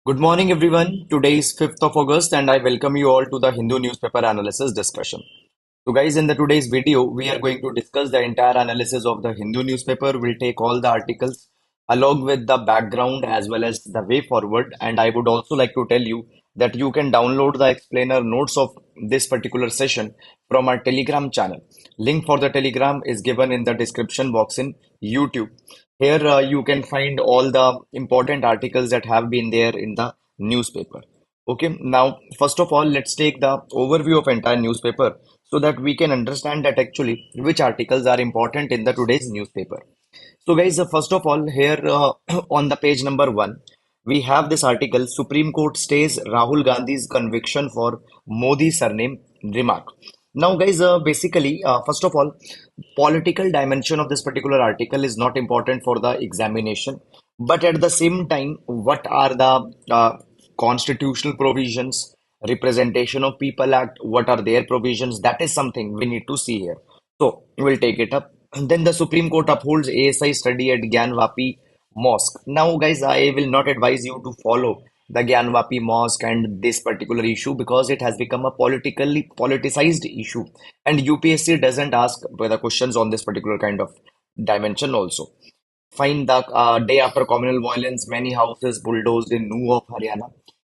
Good morning, everyone. Today is 5th of August, and I welcome you all to the Hindu newspaper analysis discussion. So, guys, in the today's video, we are going to discuss the entire analysis of the Hindu newspaper. We'll take all the articles along with the background as well as the way forward. And I would also like to tell you that you can download the explainer notes of this particular session from our Telegram channel. Link for the Telegram is given in the description box in YouTube. Here you can find all the important articles that have been there in the newspaper. Okay, now first of all, let's take the overview of entire newspaper so that we can understand that actually which articles are important in the today's newspaper. So, guys, first of all, here on the page number one, we have this article Supreme Court stays Rahul Gandhi's conviction for Modi surname remark. Now, guys, basically, first of all, political dimension of this particular article is not important for the examination, but at the same time, what are the constitutional provisions, Representation of People Act, what are their provisions? That is something we need to see here. So, we'll take it up. And then the Supreme Court upholds ASI study at Gyanvapi Mosque. Now, guys, I will not advise you to follow the Gyanvapi Mosque and this particular issue because it has become a politically politicized issue. And UPSC doesn't ask the questions on this particular kind of dimension also. Find the day after communal violence, many houses bulldozed in Nuh of Haryana.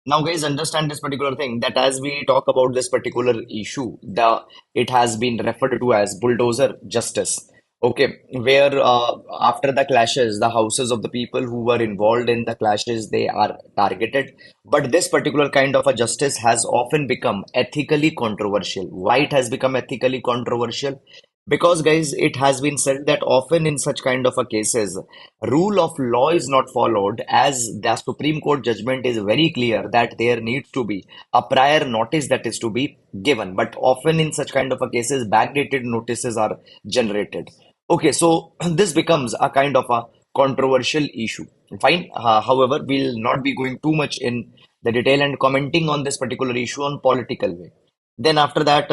Now, guys, understand this particular thing that as we talk about this particular issue, the it has been referred to as bulldozer justice. Okay, where after the clashes, the houses of the people who were involved in the clashes they are targeted. But this particular kind of a justice has often become ethically controversial. Why it has become ethically controversial? Because, guys, it has been said that often in such kind of a cases, rule of law is not followed as the Supreme Court judgment is very clear that there needs to be a prior notice that is to be given. But often in such kind of a cases, backdated notices are generated. Okay, so this becomes a kind of a controversial issue. Fine. However, we'll not be going too much in the detail and commenting on this particular issue on political way. Then after that,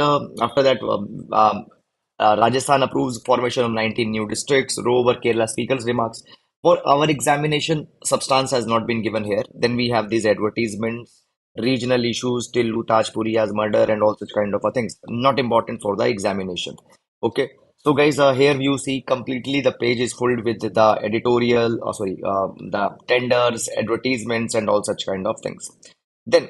Rajasthan approves formation of 19 new districts. Row over Kerala Speaker's remarks. For our examination, substance has not been given here. Then we have these advertisements, regional issues, Tillu Tajpuri as murder, and all such kind of a things. Not important for the examination. Okay. So, guys, here you see completely the page is filled with the editorial, the tenders, advertisements, and all such kind of things. Then,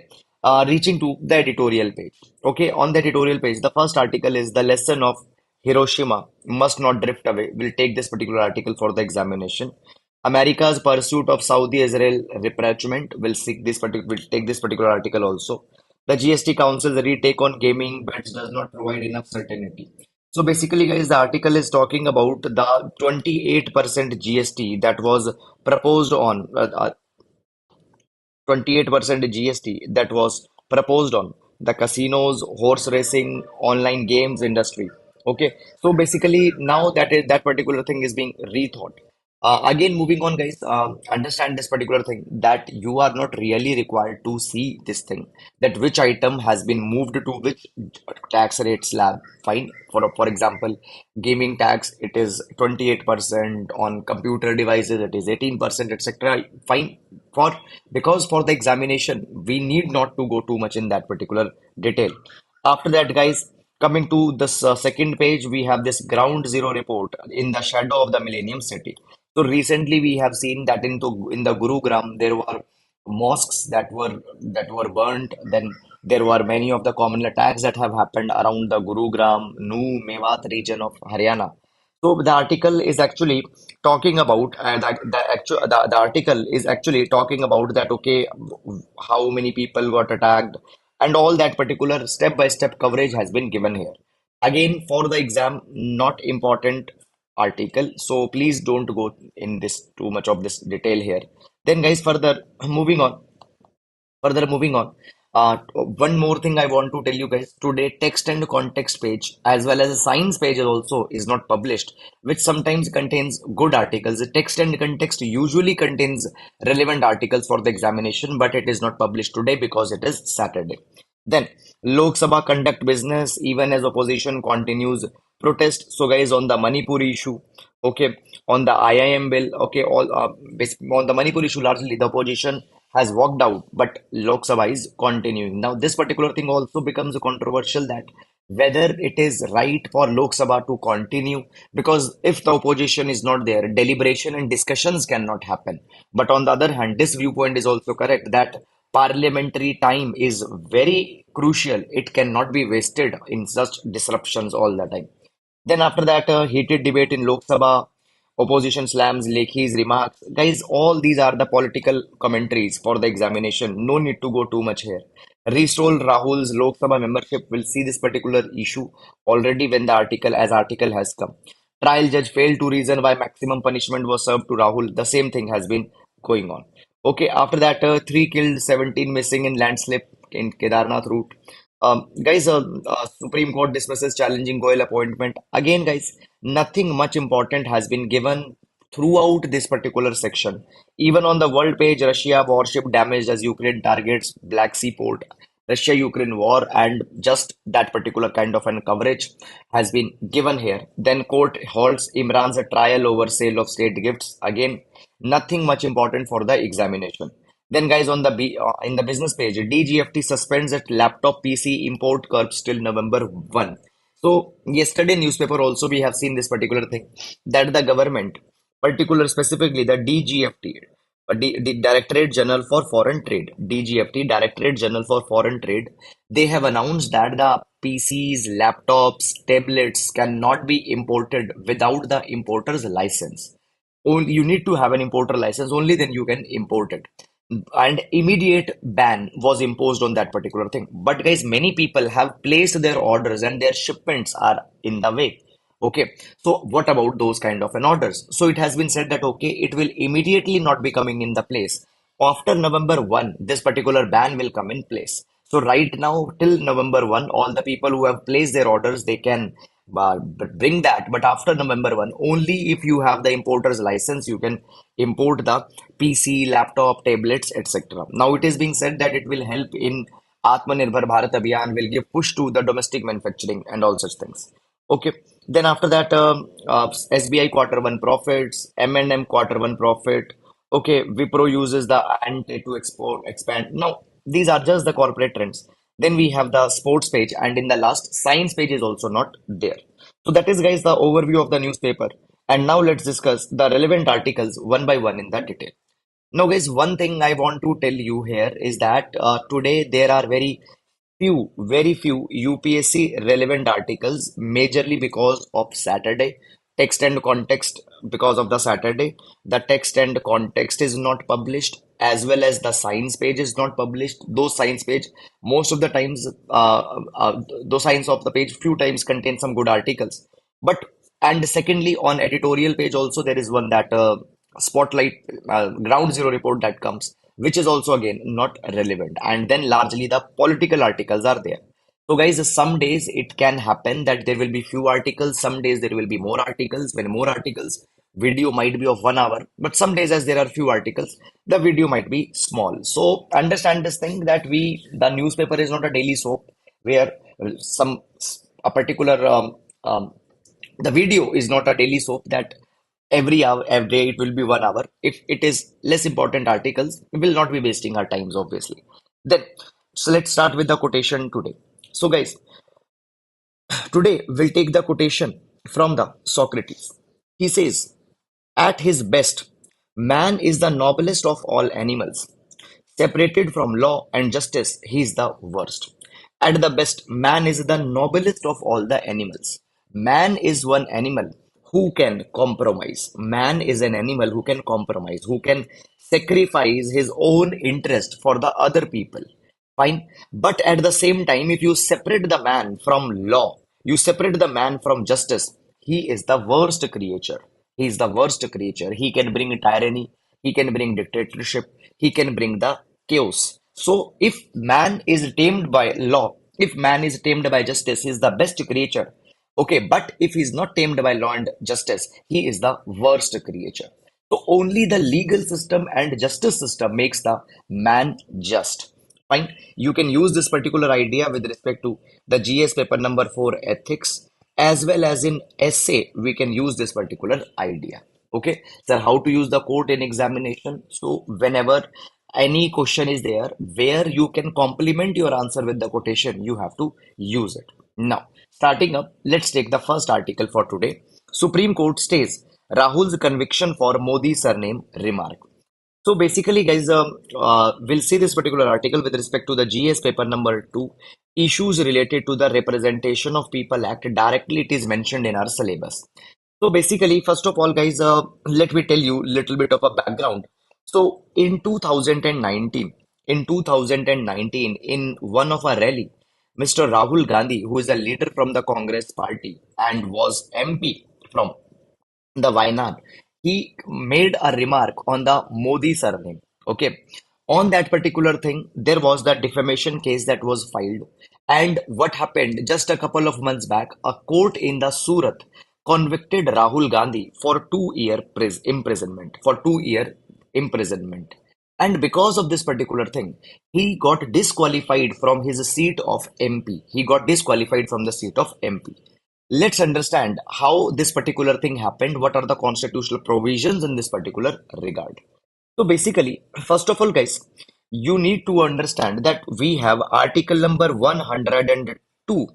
reaching to the editorial page. Okay, on the editorial page, the first article is the lesson of Hiroshima must not drift away. We'll take this particular article for the examination. America's pursuit of Saudi-Israel rapprochement will will take this particular article also. The GST Council's retake on gaming bets does not provide enough certainty. So basically, guys, the article is talking about the 28% GST that was proposed on 28% GST that was proposed on the casinos, horse racing, online games industry. Okay, so basically now that particular thing is being rethought. Again, moving on, guys, understand this particular thing that you are not really required to see this thing that which item has been moved to which tax rate slab. Fine. For example, gaming tax it is 28% on computer devices, it is 18%, etc. Fine. For because for the examination, we need not to go too much in that particular detail. After that, guys, coming to this second page, we have this ground zero report in the shadow of the Millennium City. So recently, we have seen that in the Gurugram there were mosques that were burnt. Then there were many of the common attacks that have happened around the Gurugram, Nu, Mewat region of Haryana. So the article is actually talking about the article is actually talking about that okay how many people got attacked and all that particular step by step coverage has been given here. Again, for the exam, not important article, so please don't go in this too much of this detail here. Then, guys, moving on, moving on. One more thing I want to tell you guys today, text and context page as well as a science page also is not published, which sometimes contains good articles. The text and context usually contains relevant articles for the examination, but it is not published today because it is Saturday. Then Lok Sabha conduct business even as opposition continues protest. So, guys, on the Manipur issue, okay, on the IIM bill, okay, on the Manipur issue, largely the opposition has walked out, but Lok Sabha is continuing. Now, this particular thing also becomes controversial, that whether it is right for Lok Sabha to continue, because if the opposition is not there, deliberation and discussions cannot happen. But on the other hand, this viewpoint is also correct, that parliamentary time is very crucial. It cannot be wasted in such disruptions all the time. Then after that, heated debate in Lok Sabha, opposition slams Lekhi's remarks. Guys, all these are the political commentaries for the examination. No need to go too much here. Restore Rahul's Lok Sabha membership. Will see this particular issue already when the article has come. Trial judge failed to reason why maximum punishment was served to Rahul. The same thing has been going on. Okay, after that, three killed, 17 missing in landslip in Kedarnath route. Guys, Supreme Court dismisses challenging Goyal appointment. Again, guys, nothing much important has been given throughout this particular section. Even on the world page, Russia warship damaged as Ukraine targets Black Sea port. Russia-Ukraine war, and just that particular kind of an coverage has been given here. Then court halts Imran's trial over sale of state gifts. Again, nothing much important for the examination. Then, guys, on the in the business page, DGFT suspends its laptop PC import curbs till November 1. So yesterday newspaper also we have seen this particular thing, that the government, particular specifically the DGFT, the Directorate General for Foreign Trade, DGFT, Directorate General for Foreign Trade, they have announced that the PCs, laptops, tablets cannot be imported without the importer's license. Only you need to have an importer license, only then you can import it. And immediate ban was imposed on that particular thing. But guys, many people have placed their orders and their shipments are in the way. Okay, so what about those kind of an orders? So it has been said that okay, it will immediately not be coming in the place. After November 1, this particular ban will come in place. So right now, till November 1, all the people who have placed their orders, they can bring that. But after November 1, only if you have the importer's license, you can import the PC, laptop, tablets, etc. Now it is being said that it will help in Atmanirbhar Bharat Abhiyan, will give push to the domestic manufacturing and all such things. Okay. Then after that, SBI quarter one profits, M&M quarter one profit. Okay, Wipro uses the ante to expand. Now, these are just the corporate trends. Then we have the sports page, and in the last, science page is also not there. So that is, guys, the overview of the newspaper. And now let's discuss the relevant articles one by one in the detail. Now, guys, one thing I want to tell you here is that today there are very few UPSC relevant articles, majorly because of Saturday. Text and context, because of the Saturday, the text and context is not published, as well as the science page is not published. Those science page, most of the times, those science of the page, few times contain some good articles. But and secondly, on editorial page also there is one that spotlight ground zero report that comes, which is also again not relevant. And then largely the political articles are there. So guys, some days it can happen that there will be few articles, some days there will be more articles. When more articles, video might be of 1 hour, but some days as there are few articles, the video might be small. So understand this thing, that the newspaper is not a daily soap where some a particular the video is not a daily soap that every hour, every day it will be 1 hour. If it is less important articles, we will not be wasting our times, obviously. Then, so let's start with the quotation today. So, guys, today we'll take the quotation from the Socrates. He says, "At his best, man is the noblest of all animals. Separated from law and justice, he is the worst. At the best, man is the noblest of all the animals. Man is one animal who can compromise. Man is an animal who can compromise, who can sacrifice his own interest for the other people. Fine. But at the same time, if you separate the man from law, you separate the man from justice, he is the worst creature. He is the worst creature. He can bring tyranny, he can bring dictatorship, he can bring the chaos. So, if man is tamed by law, if man is tamed by justice, he is the best creature. Okay, but if he is not tamed by law and justice, he is the worst creature. So, only the legal system and justice system makes the man just. Fine. You can use this particular idea with respect to the GS paper number 4 ethics, as well as in essay, we can use this particular idea. Okay. So how to use the quote in examination? So whenever any question is there where you can complement your answer with the quotation, you have to use it. Now, starting up, let's take the first article for today. Supreme Court stays Rahul's conviction for Modi surname remark. So basically, guys, we'll see this particular article with respect to the GS paper number 2, issues related to the Representation of People Act. Directly, it is mentioned in our syllabus. So basically, first of all, guys, let me tell you a little bit of a background. So in 2019, in one of our rally, Mr. Rahul Gandhi, who is a leader from the Congress party and was MP from the Wayanad, he made a remark on the Modi surname. Okay. On that particular thing, there was the defamation case that was filed. And what happened just a couple of months back, a court in the Surat convicted Rahul Gandhi for 2 year imprisonment, for 2 year imprisonment. And because of this particular thing, he got disqualified from his seat of MP. He got disqualified from the seat of MP. Let's understand how this particular thing happened. What are the constitutional provisions in this particular regard? So basically, first of all, guys, you need to understand that we have Article number 102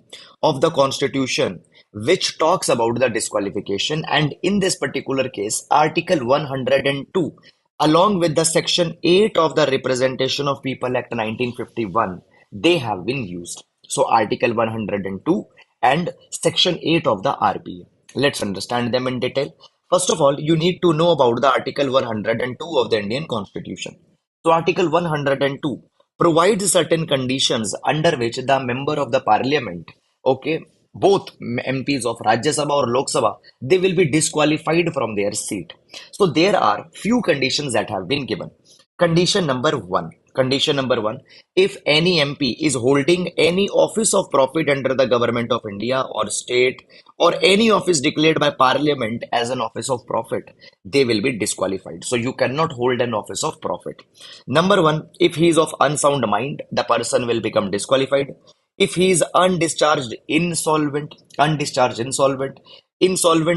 of the Constitution, which talks about the disqualification. And in this particular case, Article 102, along with the Section 8 of the Representation of People Act 1951, they have been used. So Article 102 and Section 8 of the RPA. Let's understand them in detail. First of all, you need to know about the Article 102 of the Indian Constitution. So Article 102 provides certain conditions under which the member of the parliament, okay, both MPs of Rajya Sabha or Lok Sabha, they will be disqualified from their seat. So there are few conditions that have been given. Condition number one. Condition number one, if any MP is holding any office of profit under the government of India or state or any office declared by parliament as an office of profit, they will be disqualified. So you cannot hold an office of profit. Number one, if he is of unsound mind, the person will become disqualified. If he is insolvent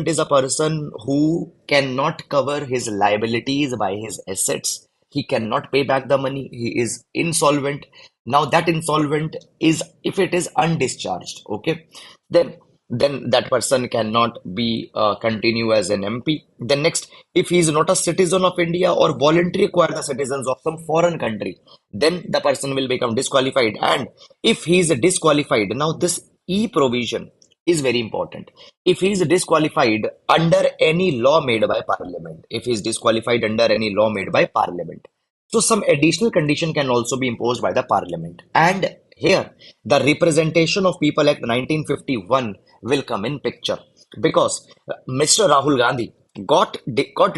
is a person who cannot cover his liabilities by his assets. He cannot pay back the money. He is insolvent. Now that insolvent is if it is undischarged, okay, then that person cannot be continue as an MP. Then next, if he is not a citizen of India or voluntarily acquire the citizens of some foreign country, then the person will become disqualified. And if he is disqualified, now this E provision is very important. If he is disqualified under any law made by parliament, if he is disqualified under any law made by parliament, so some additional condition can also be imposed by the parliament. And here, the Representation of People Act 1951 will come in picture because Mr. Rahul Gandhi got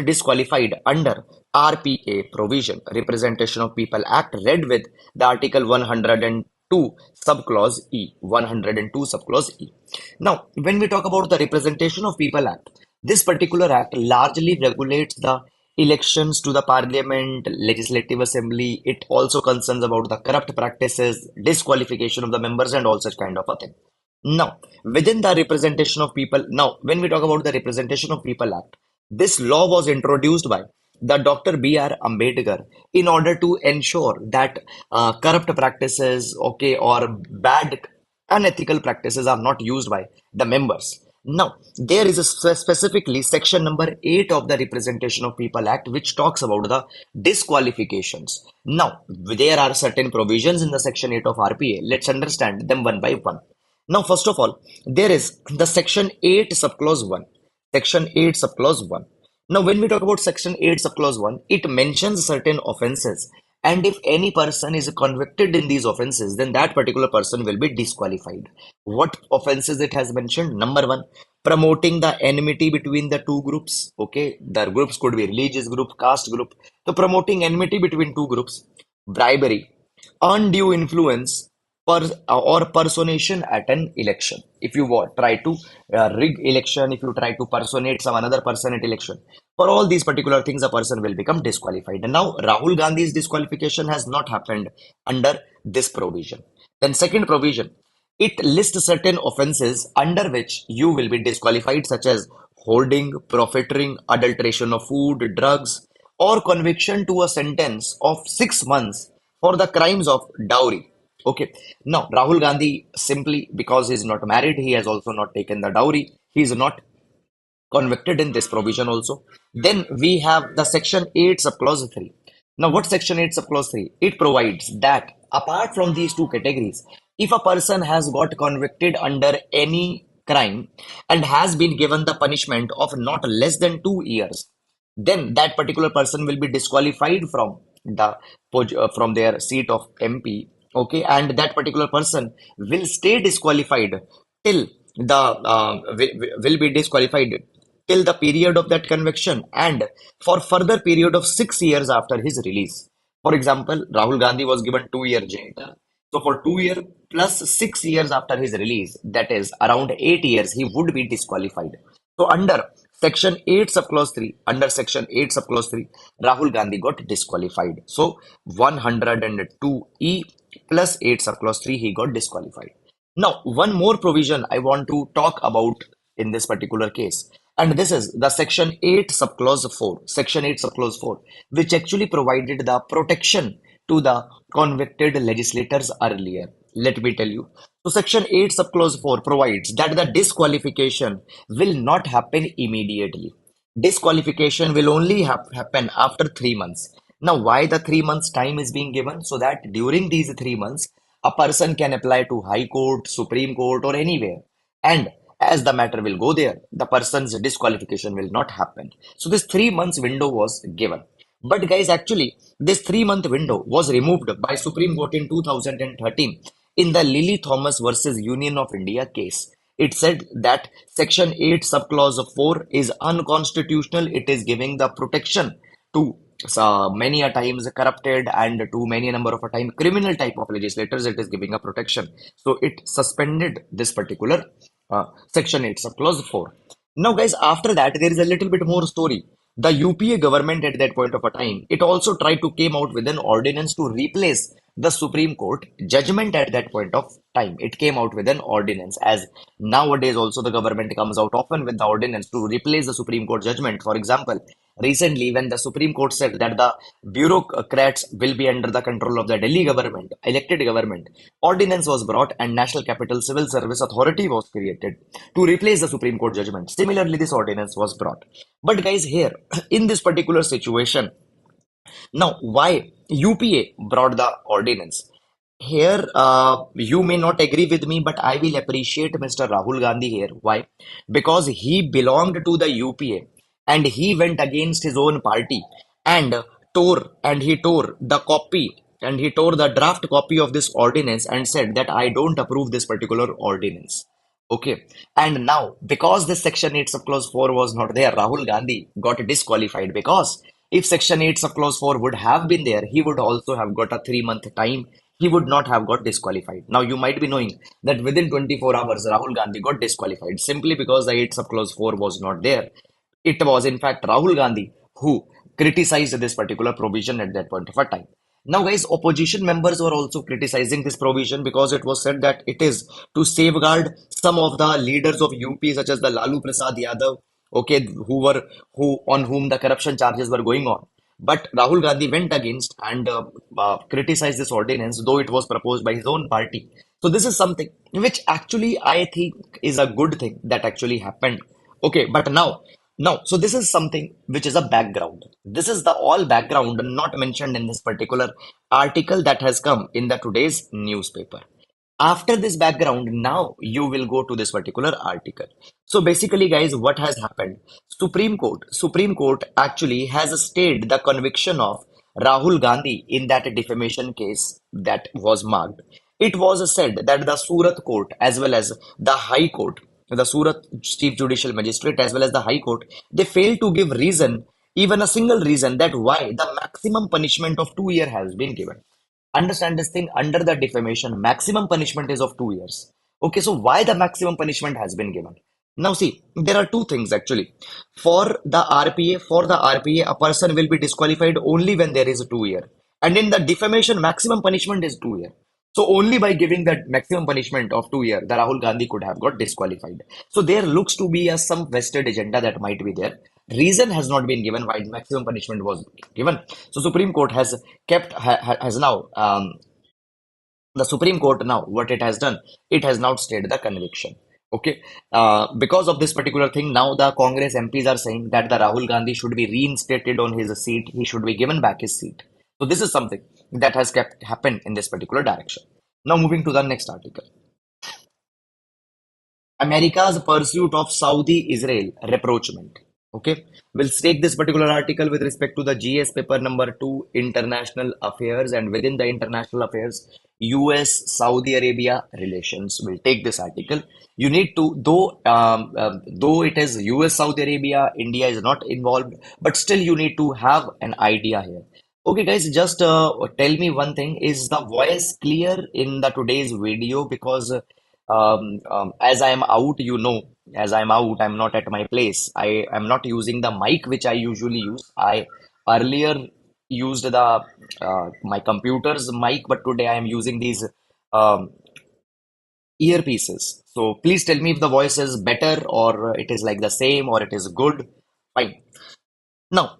disqualified under RPA provision, Representation of People Act, read with the Article 102 subclause E. 102 subclause E. Now, when we talk about the Representation of People Act, this particular act largely regulates the elections to the parliament, legislative assembly. It also concerns about the corrupt practices, disqualification of the members, and all such kind of a thing. Now, within the representation of people, now when we talk about the Representation of People Act, this law was introduced by the Dr. B.R. Ambedkar in order to ensure that corrupt practices, okay, or bad unethical practices are not used by the members. Now, there is a specifically section number 8 of the Representation of People Act which talks about the disqualifications. Now, there are certain provisions in the section 8 of RPA. Let's understand them one by one. Now, first of all, there is the section 8 subclause 1. Section 8 subclause 1. Now, when we talk about section 8 subclause 1, it mentions certain offenses. And if any person is convicted in these offenses, then that particular person will be disqualified. What offenses it has mentioned? Number one, promoting the enmity between the two groups. Okay, the groups could be religious group, caste group. So promoting enmity between two groups, bribery, undue influence, or personation at an election. If you try to rig election, if you try to personate some another person at election, for all these particular things, a person will become disqualified. And now Rahul Gandhi's disqualification has not happened under this provision. Then second provision, it lists certain offenses under which you will be disqualified, such as hoarding, profiteering, adulteration of food, drugs, or conviction to a sentence of 6 months for the crimes of dowry. Okay. Now, Rahul Gandhi, simply because he is not married, he has also not taken the dowry. He is not convicted in this provision also. Then we have the section 8 subclause 3. Now, what section 8 subclause 3? It provides that apart from these two categories, if a person has got convicted under any crime and has been given the punishment of not less than 2 years, then that particular person will be disqualified from from their seat of MP. Okay, and that particular person will stay disqualified till the will be disqualified till the period of that conviction and for further period of 6 years after his release. For example, Rahul Gandhi was given 2 year jail term. So for 2 year plus 6 years after his release, that is around 8 years, he would be disqualified. So under section 8 subclause 3, under section 8 subclause 3, Rahul Gandhi got disqualified. So 102E plus 8 subclause 3, he got disqualified. Now, one more provision I want to talk about in this particular case, and this is the section 8 subclause 4, section 8 subclause 4, which actually provided the protection to the convicted legislators earlier. Let me tell you. So, section 8 subclause 4 provides that the disqualification will not happen immediately. Disqualification will only happen after 3 months. Now, why the 3 months time is being given? So that during these 3 months, a person can apply to High Court, Supreme Court, or anywhere. And as the matter will go there, the person's disqualification will not happen. So this 3 months window was given. But guys, actually, this 3 month window was removed by Supreme Court in 2013 in the Lily Thomas versus Union of India case. It said that Section 8 subclause 4 is unconstitutional. It is giving the protection to many a times corrupted and to many a number of a time criminal type of legislators. It is giving a protection. So it suspended this particular Section 8 subclause 4. Now, guys, after that, there is a little bit more story. The UPA government at that point of a time, it also tried to came out with an ordinance to replace the Supreme Court judgment at that point of time. It came out with an ordinance, as nowadays also the government comes out often with the ordinance to replace the Supreme Court judgment. For example, recently when the Supreme Court said that the bureaucrats will be under the control of the Delhi government, elected government, ordinance was brought and National Capital Civil Service Authority was created to replace the Supreme Court judgment. Similarly, this ordinance was brought. But guys, here in this particular situation, now, why UPA brought the ordinance? Here, you may not agree with me, but I will appreciate Mr. Rahul Gandhi here. Why? Because he belonged to the UPA and he went against his own party and he tore the copy and he tore the draft copy of this ordinance and said that I don't approve this particular ordinance. Okay. And now, because this Section 8 subclause 4 was not there, Rahul Gandhi got disqualified because if Section 8 subclause 4 would have been there, he would also have got a 3 month time. He would not have got disqualified. Now, you might be knowing that within 24 hours, Rahul Gandhi got disqualified simply because the 8 subclause 4 was not there. It was, in fact, Rahul Gandhi who criticized this particular provision at that point of a time. Now, guys, opposition members were also criticizing this provision because it was said that it is to safeguard some of the leaders of UP, such as the Lalu Prasad Yadav, okay, who on whom the corruption charges were going on. But Rahul Gandhi went against and criticized this ordinance, though it was proposed by his own party. So this is something which actually I think is a good thing that actually happened. Okay, but now, so this is something which is a background. This is the all background not mentioned in this particular article that has come in the today's newspaper. After this background, now you will go to this particular article. So basically, guys, what has happened? Supreme Court actually has stayed the conviction of Rahul Gandhi in that defamation case that was marked. It was said that the Surat Court as well as the High Court, the Surat Chief Judicial Magistrate as well as the High Court, they failed to give reason, even a single reason, that why the maximum punishment of 2 year has been given. Understand this thing, under the defamation, maximum punishment is of 2 years. Okay, so why the maximum punishment has been given? Now, see, there are two things actually. For the RPA, a person will be disqualified only when there is a 2 year. And in the defamation, maximum punishment is 2 year. So only by giving that maximum punishment of 2 year, the Rahul Gandhi could have got disqualified. So there looks to be some vested agenda that might be there. reason has not been given why maximum punishment was given. So Supreme Court has has now the Supreme Court now what it has done, it has now stayed the conviction. Okay, because of this particular thing, now the Congress MPs are saying that the Rahul Gandhi should be reinstated on his seat. He should be given back his seat. So this is something that has kept happened in this particular direction. Now moving to the next article. America's pursuit of Saudi Israel rapprochement. Okay, we'll take this particular article with respect to the GS paper number 2, international affairs, and within the international affairs, US Saudi Arabia relations. We'll take this article. You need to, though it is US Saudi Arabia, India is not involved, but still you need to have an idea here. Okay, guys, just tell me one thing. Is the voice clear in the today's video? Because as I am out, as I'm out, I'm not at my place. I am not using the mic which I usually use. I earlier used the my computer's mic, but today I am using these um, earpieces. So please tell me if the voice is better or it is like the same or it is good. Fine. Now,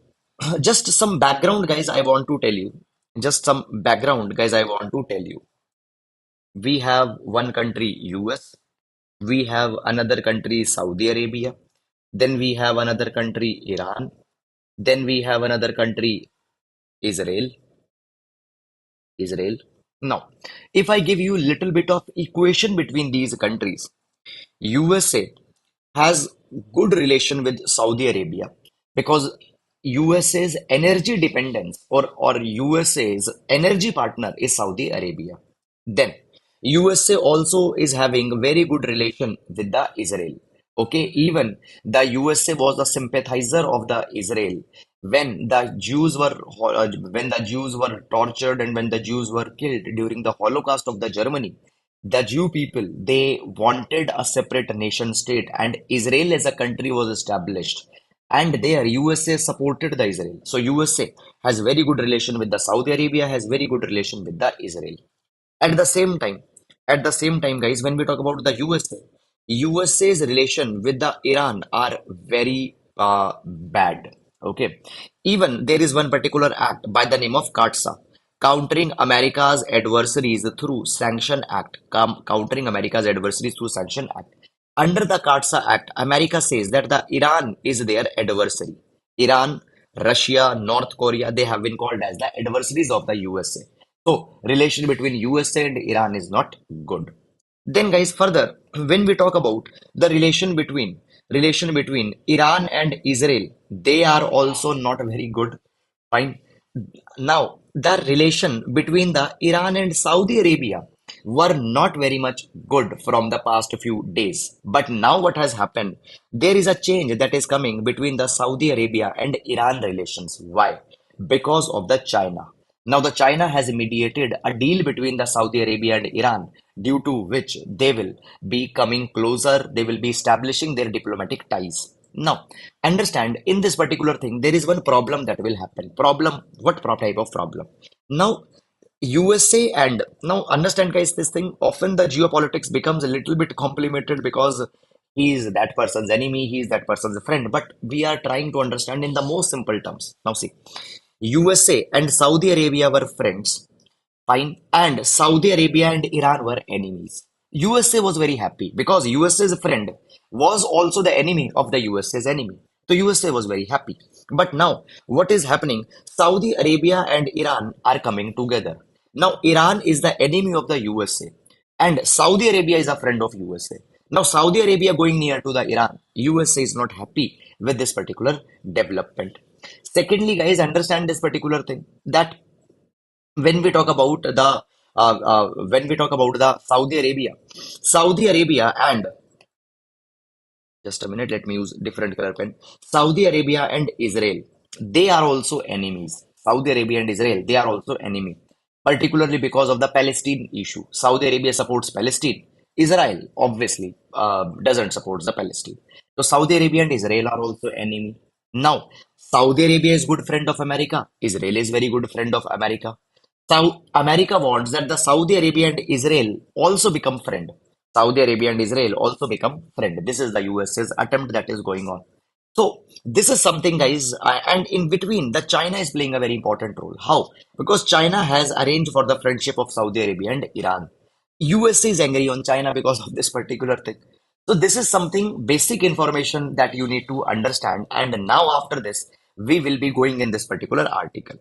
just some background, guys, I want to tell you. Just some background, guys, I want to tell you. We have one country, US. We have another country, Saudi Arabia. Then we have another country, Iran. Then we have another country, Israel. Israel. Now, if I give you a little bit of equation between these countries, USA has good relation with Saudi Arabia because USA's energy dependence or USA's energy partner is Saudi Arabia. Then USA also is having very good relation with the Israel. Okay, even the USA was a sympathizer of the Israel when the Jews were tortured and when the Jews were killed during the Holocaust of the Germany. The Jew people, they wanted a separate nation state, and Israel as a country was established. And there, USA supported the Israel. So USA has very good relation with the Saudi Arabia, has very good relation with the Israel. At the same time, guys, when we talk about the USA, USA's relation with the Iran are very bad. Okay. Even there is one particular act by the name of CAATSA, Countering America's Adversaries Through Sanction Act. Countering America's Adversaries Through Sanction Act. Under the CAATSA Act, America says that the Iran is their adversary. Iran, Russia, North Korea, they have been called as the adversaries of the USA. So, relation between USA and Iran is not good. Then, guys, further, when we talk about the relation between Iran and Israel, they are also not very good. Fine. Now, the relation between the Iran and Saudi Arabia were not very much good from the past few days. But now what has happened? There is a change that is coming between the Saudi Arabia and Iran relations. Why? Because of the China. Now the China has mediated a deal between the Saudi Arabia and Iran, due to which they will be coming closer, they will be establishing their diplomatic ties. Now, understand in this particular thing, there is one problem that will happen. Problem, what type of problem? Now, USA and now understand, guys, this thing often the geopolitics becomes a little bit complicated because he is that person's enemy, he is that person's friend. But we are trying to understand in the most simple terms. Now, see, USA and Saudi Arabia were friends, fine, and Saudi Arabia and Iran were enemies. USA was very happy because USA's friend was also the enemy of the USA's enemy. So USA was very happy. But now, what is happening? Saudi Arabia and Iran are coming together. Now, Iran is the enemy of the USA, and Saudi Arabia is a friend of USA. Now, Saudi Arabia going near to the Iran, USA is not happy with this particular development. Secondly, guys, understand this particular thing that when we talk about the Saudi Arabia and just a minute, let me use different color pen. Saudi Arabia and Israel, they are also enemies. Saudi Arabia and Israel, they are also enemy, particularly because of the Palestine issue. Saudi Arabia supports Palestine. Israel obviously doesn't support the Palestine. So Saudi Arabia and Israel are also enemy. Now, Saudi Arabia is good friend of America. Israel is very good friend of America. So America wants that the Saudi Arabia and Israel also become friend. Saudi Arabia and Israel also become friend. This is the USA's attempt that is going on. So this is something, guys, and in between, the China is playing a very important role. How? Because China has arranged for the friendship of Saudi Arabia and Iran. USA is angry on China because of this particular thing. So this is something basic information that you need to understand. And now after this, we will be going in this particular article.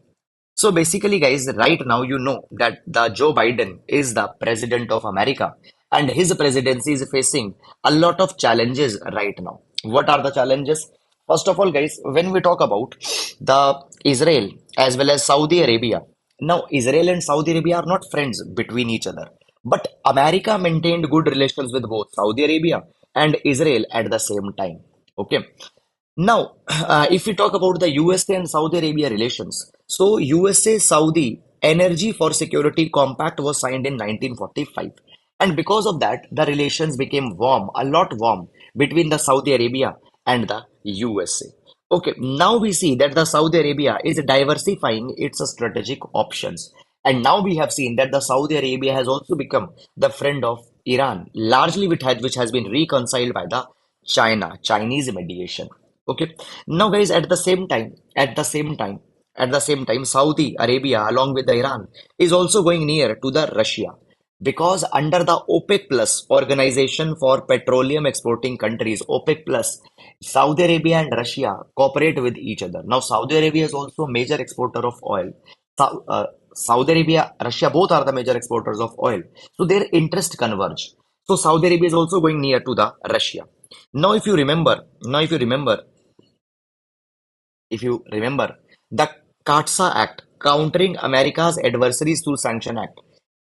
So basically, guys, right now you know that the Joe Biden is the president of America, and his presidency is facing a lot of challenges right now. What are the challenges? First of all, guys, when we talk about the Israel as well as Saudi Arabia, now Israel and Saudi Arabia are not friends between each other, but America maintained good relations with both Saudi Arabia and Israel at the same time. Okay. Now, if we talk about the USA and Saudi Arabia relations, so USA Saudi Energy for Security Compact was signed in 1945. And because of that, the relations became warm, a lot warm between the Saudi Arabia and the USA. Okay, now we see that the Saudi Arabia is diversifying its strategic options. And now we have seen that the Saudi Arabia has also become the friend of Iran, largely which has been reconciled by the Chinese mediation. Okay. Now, guys, at the same time, Saudi Arabia, along with the Iran, is also going near to the Russia because under the OPEC Plus Organization for Petroleum Exporting Countries, OPEC Plus, Saudi Arabia and Russia cooperate with each other. Now, Saudi Arabia is also a major exporter of oil. Saudi Arabia, Russia, both are the major exporters of oil. So their interests converge. So Saudi Arabia is also going near to the Russia. Now, if you remember, the CAATSA Act, Countering America's Adversaries Through Sanction Act,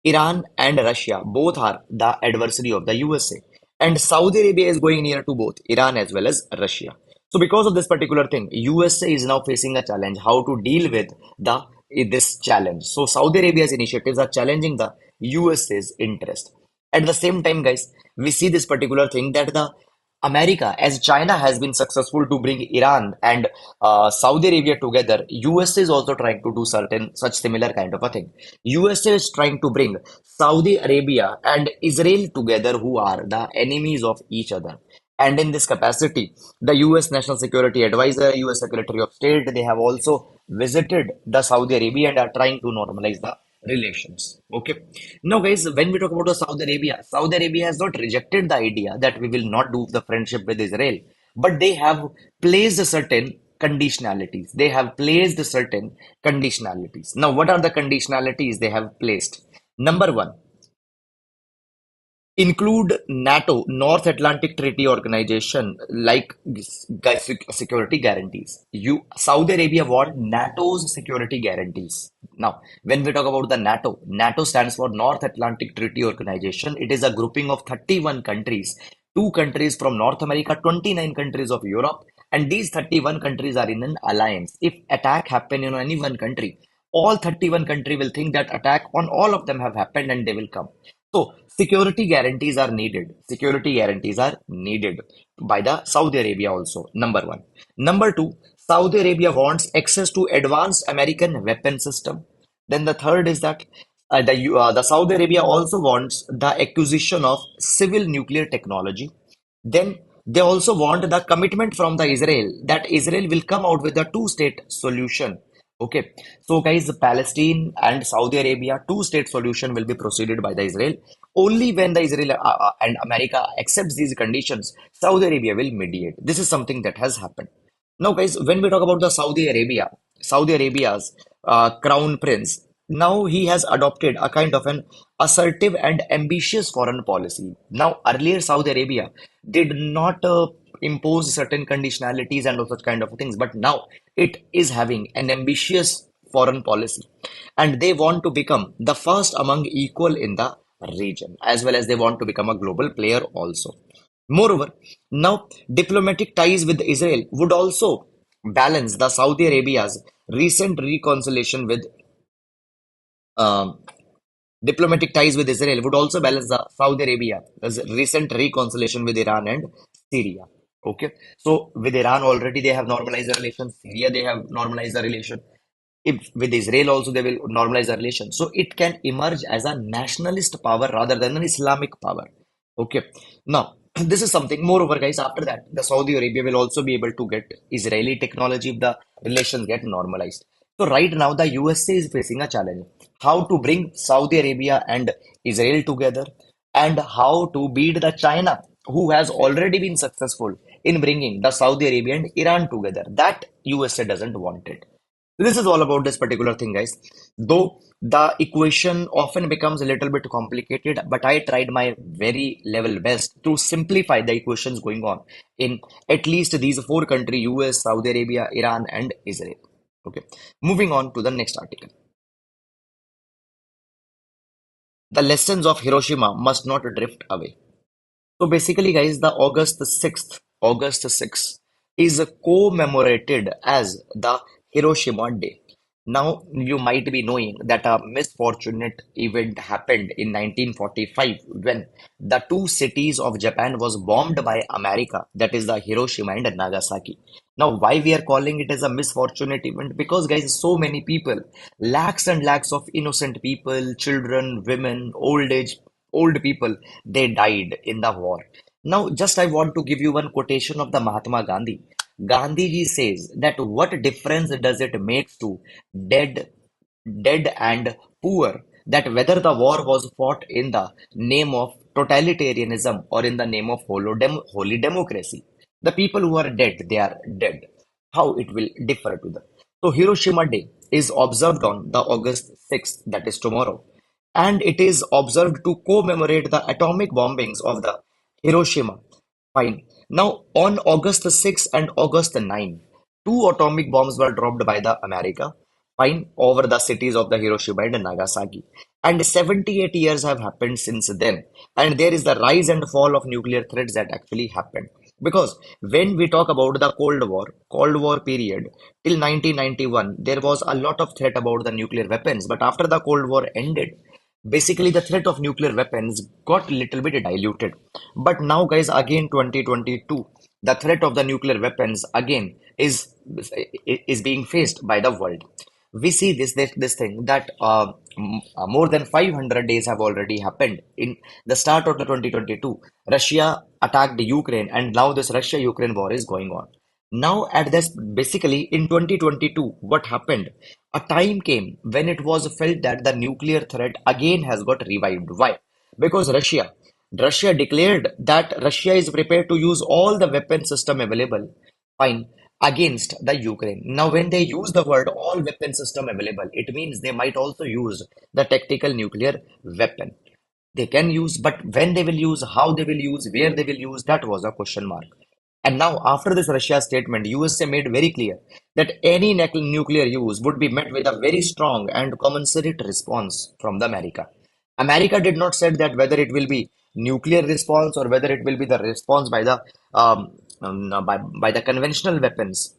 Iran and Russia both are the adversary of the USA. And Saudi Arabia is going near to both Iran as well as Russia. So because of this particular thing, USA is now facing a challenge how to deal with the this challenge. So Saudi Arabia's initiatives are challenging the USA's interest. At the same time, guys, we see this particular thing that the America, as China has been successful to bring Iran and Saudi Arabia together, USA is also trying to do certain such similar kind of a thing. USA is trying to bring Saudi Arabia and Israel together, who are the enemies of each other. And in this capacity, the US National Security Advisor, US Secretary of State, they have also visited the Saudi Arabia and are trying to normalize the relations. Okay. Now, guys, when we talk about the Saudi Arabia has not rejected the idea that we will not do the friendship with Israel, but they have placed certain conditionalities. They have placed certain conditionalities. Now, what are the conditionalities they have placed? Number one, include NATO, North Atlantic Treaty Organization, like security guarantees. Saudi Arabia want NATO's security guarantees. Now, when we talk about the NATO stands for North Atlantic Treaty Organization. It is a grouping of 31 countries, two countries from North America, 29 countries of Europe, and these 31 countries are in an alliance. If attack happen in any one country, all 31 country will think that attack on all of them have happened and they will come. So security guarantees are needed. Security guarantees are needed by the Saudi Arabia also. Number one. Number two, Saudi Arabia wants access to advanced American weapon system. Then the third is that the Saudi Arabia also wants the acquisition of civil nuclear technology. Then they also want the commitment from the Israel that Israel will come out with a two-state solution. Okay, so guys, Palestine and Saudi Arabia two-state solution will be proceeded by the Israel. Only when the Israel and America accepts these conditions, Saudi Arabia will mediate. This is something that has happened. Now, guys, when we talk about the Saudi Arabia's crown prince, now he has adopted a kind of an assertive and ambitious foreign policy. Now, earlier Saudi Arabia did not impose certain conditionalities and all such kind of things, but now it is having an ambitious foreign policy, and they want to become the first among equal in the region, as well as they want to become a global player also. Moreover, now diplomatic ties with Israel would also balance the Saudi Arabia's recent reconciliation with um, diplomatic ties with Israel would also balance the Saudi Arabia's recent reconciliation with Iran and Syria. Okay, so with Iran already they have normalized the relations. Syria they have normalized the relation. If with Israel also they will normalize the relation. So it can emerge as a nationalist power rather than an Islamic power. Okay, now. This is something. Moreover, guys, after that, the Saudi Arabia will also be able to get Israeli technology if the relations get normalized. So right now, the USA is facing a challenge: how to bring Saudi Arabia and Israel together, and how to beat the China, who has already been successful in bringing the Saudi Arabia and Iran together. That USA doesn't want it. This is all about this particular thing, guys. Though the equation often becomes a little bit complicated, but I tried my very level best to simplify the equations going on in at least these four countries: US, Saudi Arabia, Iran, and Israel. Okay, moving on to the next article. The lessons of Hiroshima must not drift away. So basically, guys, the August 6th is commemorated as the Hiroshima Day. Now, you might be knowing that a misfortunate event happened in 1945 when the two cities of Japan was bombed by America, that is the Hiroshima and Nagasaki. Now, why we are calling it as a misfortunate event? Because, guys, so many people, lakhs and lakhs of innocent people, children, women, old people, they died in the war. Now, just I want to give you one quotation of the Mahatma Gandhi. Gandhi ji says that what difference does it make to dead, dead and poor, that whether the war was fought in the name of totalitarianism or in the name of holy democracy. The people who are dead, they are dead. How it will differ to them. So Hiroshima Day is observed on the August 6th, that is tomorrow, and it is observed to commemorate the atomic bombings of the Hiroshima. Fine. Now, on August 6 and August 9, two atomic bombs were dropped by the America, fine, over the cities of the Hiroshima and Nagasaki. And 78 years have happened since then. And there is the rise and fall of nuclear threats that actually happened. Because when we talk about the Cold War period till 1991, there was a lot of threat about the nuclear weapons. But after the Cold War ended, basically the threat of nuclear weapons got a little bit diluted. But now, guys, again 2022, the threat of the nuclear weapons again is being faced by the world. We see this thing that more than 500 days have already happened in the start of the 2022. Russia attacked Ukraine, and now this Russia-Ukraine war is going on. Now, at this, basically in 2022, what happened? A time came when it was felt that the nuclear threat again has got revived. Why? Because Russia declared that Russia is prepared to use all the weapon system available, fine, against the Ukraine. Now, when they use the word all weapon system available, it means they might also use the tactical nuclear weapon. They can use, but when they will use, how they will use, where they will use, that was a question mark. And now, after this Russia statement, USA made very clear that any nuclear use would be met with a very strong and commensurate response from the America. America did not said that whether it will be nuclear response or whether it will be the response by the by the conventional weapons.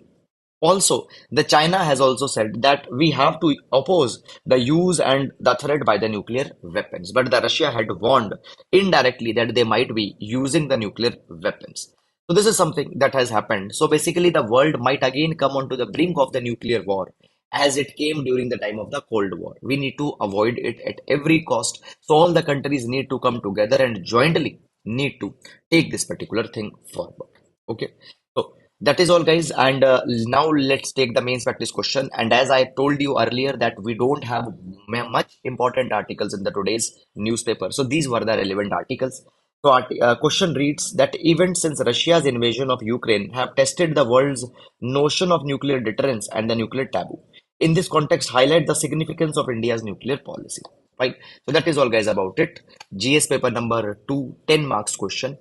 Also, the China has also said that we have to oppose the use and the threat by the nuclear weapons. But the Russia had warned indirectly that they might be using the nuclear weapons. So this is something that has happened. So basically, the world might again come onto the brink of the nuclear war as it came during the time of the Cold War. We need to avoid it at every cost. So all the countries need to come together and jointly need to take this particular thing forward. Okay. So that is all, guys. And now let's take the mains practice question. And as I told you earlier, that we don't have much important articles in the today's newspaper. So these were the relevant articles. So question reads that events since Russia's invasion of Ukraine have tested the world's notion of nuclear deterrence and the nuclear taboo. In this context, highlight the significance of India's nuclear policy. Right. So that is all, guys, about it. GS paper number 2, 10 marks question.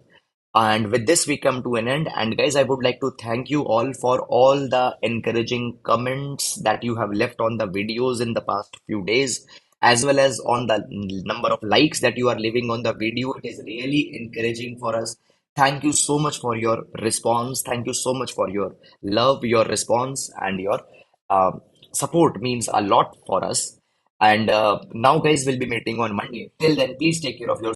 And with this, we come to an end. And guys, I would like to thank you all for all the encouraging comments that you have left on the videos in the past few days, as well as on the number of likes that you are leaving on the video. It is really encouraging for us. Thank you so much for your response. Thank you so much for your love, your response, and your support means a lot for us. And now, guys, we'll be meeting on Monday. Till then, please take care of yourself.